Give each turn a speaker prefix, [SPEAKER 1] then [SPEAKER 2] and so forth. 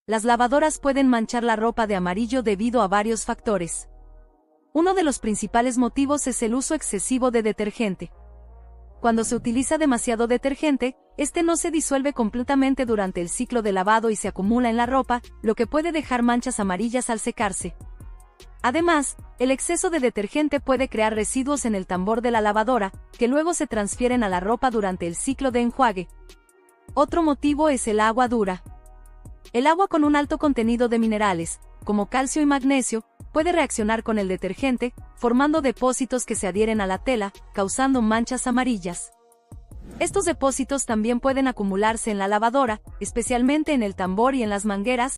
[SPEAKER 1] Las lavadoras pueden manchar la ropa de amarillo debido a varios factores. Uno de los principales motivos es el uso excesivo de detergente. Cuando se utiliza demasiado detergente, este no se disuelve completamente durante el ciclo de lavado y se acumula en la ropa, lo que puede dejar manchas amarillas al secarse. Además, el exceso de detergente puede crear residuos en el tambor de la lavadora, que luego se transfieren a la ropa durante el ciclo de enjuague. Otro motivo es el agua dura. El agua con un alto contenido de minerales, como calcio y magnesio, puede reaccionar con el detergente, formando depósitos que se adhieren a la tela, causando manchas amarillas. Estos depósitos también pueden acumularse en la lavadora, especialmente en el tambor y en las mangueras,